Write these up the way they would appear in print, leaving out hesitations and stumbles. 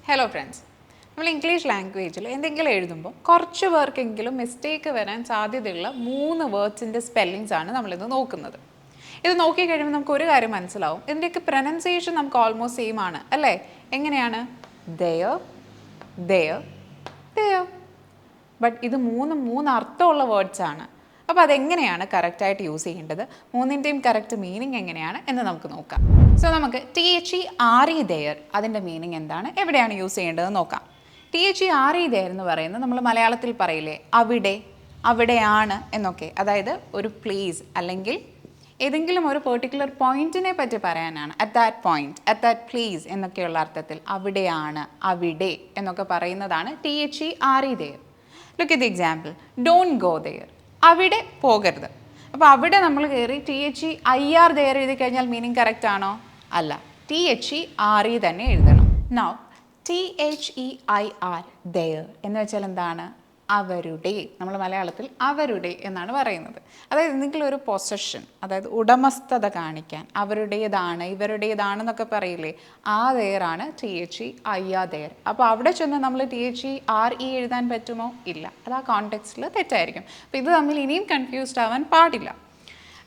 Hello friends, നമ്മൾ English ലാംഗ്വേജിൽ എന്തെങ്കിലും എഴുതുമ്പോൾ കുറച്ച് പേർക്കെങ്കിലും മിസ്റ്റേക്ക് വരാൻ സാധ്യതയുള്ള 3 വേർഡ്സിൻ്റെ സ്പെല്ലിങ്സ് ആണ് നമ്മളിന്ന് നോക്കുന്നത്. ഇത് നോക്കിക്കഴിയുമ്പോൾ നമുക്ക് ഒരു കാര്യം മനസ്സിലാവും, ഇതിൻ്റെയൊക്കെ പ്രൊനൗൺസിയേഷൻ നമുക്ക് ഓൾമോസ്റ്റ് സെയിം ആണ് അല്ലേ? എങ്ങനെയാണ്? There, there, there. ബട്ട് ഇത് മൂന്ന് അർത്ഥമുള്ള വേർഡ്സ് ആണ്. അപ്പോൾ അതെങ്ങനെയാണ് കറക്റ്റായിട്ട് യൂസ് ചെയ്യേണ്ടത്, മൂന്നിൻ്റെയും കറക്റ്റ് മീനിങ് എങ്ങനെയാണ് എന്ന് നമുക്ക് നോക്കാം. സോ നമുക്ക് THERE ദെയർ അതിൻ്റെ മീനിങ് എന്താണ്, എവിടെയാണ് യൂസ് ചെയ്യേണ്ടതെന്ന് നോക്കാം. THERE ദെയർ എന്ന് പറയുന്നത് നമ്മൾ മലയാളത്തിൽ പറയില്ലേ അവിടെ, അവിടെയാണ് എന്നൊക്കെ. അതായത് ഒരു പ്ലേസ് അല്ലെങ്കിൽ ഏതെങ്കിലും ഒരു പെർട്ടിക്കുലർ പോയിന്റിനെ പറ്റി പറയാനാണ്. At that point, at that place എന്നൊക്കെയുള്ള അർത്ഥത്തിൽ അവിടെയാണ്, അവിടെ എന്നൊക്കെ പറയുന്നതാണ് THERE there. Look at the example, don't go there, അവിടെ പോകരുത്. അപ്പോൾ അവിടെ നമ്മൾ കയറി THEIR ദെയർ എഴുതി കഴിഞ്ഞാൽ മീനിങ് കറക്റ്റ് ആണോ? അല്ല, THERE തന്നെ എഴുതണം. നൗ THEIR ദെയർ എന്ന് വെച്ചാൽ എന്താണ്? അവരുടെ. നമ്മൾ മലയാളത്തിൽ അവരുടെ എന്നാണ് പറയുന്നത്. അതായത് എന്തെങ്കിലും ഒരു പൊസഷൻ, അതായത് ഉടമസ്ഥത കാണിക്കാൻ, അവരുടേതാണ്, ഇവരുടേതാണെന്നൊക്കെ പറയില്ലേ, ആ ദെയറാണ് THEIR ദെയർ. അപ്പോൾ അവിടെ ചെന്ന് നമ്മൾ THERE എഴുതാൻ പറ്റുമോ? ഇല്ല, അത് ആ കോണ്ടെക്സ്റ്റിൽ തെറ്റായിരിക്കും. അപ്പോൾ ഇത് തമ്മിൽ ഇനിയും കൺഫ്യൂസ്ഡ് ആവാൻ പാടില്ല.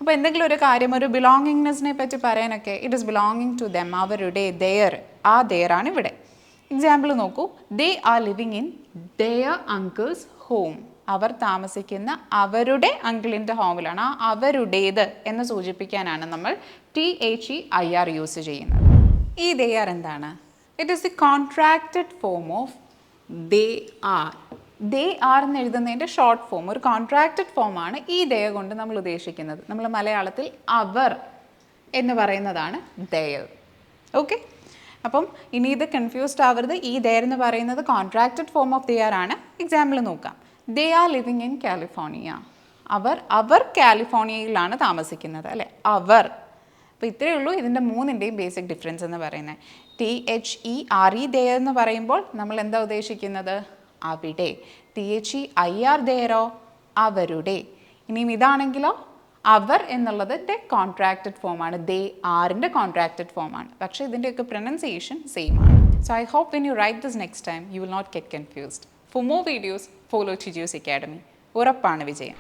അപ്പോൾ എന്തെങ്കിലും ഒരു കാര്യം, ഒരു ബിലോങ്ങിങ്നെസ്സിനെ പറ്റി പറയാനൊക്കെ it is belonging to them, അവരുടെ, ദെയർ, ആ ദെയറാണ് ഇവിടെ. എക്സാമ്പിൾ നോക്കൂ, they are living in their uncle's home, അവർ താമസിക്കുന്ന അവരുടെ അങ്കിളിൻ്റെ ഹോമിലാണ്. ആ അവരുടേത് എന്ന് സൂചിപ്പിക്കാനാണ് നമ്മൾ THEIR യൂസ് ചെയ്യുന്നത്. ഈ ദെയർ എന്താണ്? It is the contracted form of they are. They are എന്ന് എഴുതുന്നതിൻ്റെ ഷോർട്ട് ഫോം, ഒരു കോൺട്രാക്റ്റഡ് ഫോമാണ് ഈ ദെയർ കൊണ്ട് നമ്മൾ ഉദ്ദേശിക്കുന്നത്. നമ്മൾ മലയാളത്തിൽ അവർ എന്ന് പറയുന്നതാണ് ദെയർ. ഓക്കെ, അപ്പം ഇനി ഇത് കൺഫ്യൂസ്ഡ് ആവരുത്. ഈ ദെയർ എന്ന് പറയുന്നത് കോൺട്രാക്റ്റഡ് ഫോം ഓഫ് ദെയർ ആണ്. എക്സാമ്പിൾ നോക്കാം, they are living in California, അവർ കാലിഫോർണിയയിലാണ് താമസിക്കുന്നത് അല്ലേ, അവർ. അപ്പോൾ ഇത്രയേ ഉള്ളൂ ഇതിൻ്റെ മൂന്നിൻ്റെയും ബേസിക് ഡിഫറൻസ് എന്ന് പറയുന്നത്. THERE ദെയർ എന്ന് പറയുമ്പോൾ നമ്മൾ എന്താ ഉദ്ദേശിക്കുന്നത്? അവിടെ. THEIR ദെയറോ? അവരുടെ. ഇനിയും ഇതാണെങ്കിലോ അവർ എന്നുള്ളതിൻ്റെ കോൺട്രാക്റ്റഡ് ഫോമാണ്, ദേ ആറിൻ്റെ കോൺട്രാക്റ്റഡ് ഫോമാണ്. പക്ഷേ ഇതിൻ്റെയൊക്കെ പ്രൊനൗൺസിയേഷൻ സെയിം ആണ്. So I hope when you write this next time you will not get confused. For more videos follow TGS Academy. ഉറപ്പാണ് വിജയം.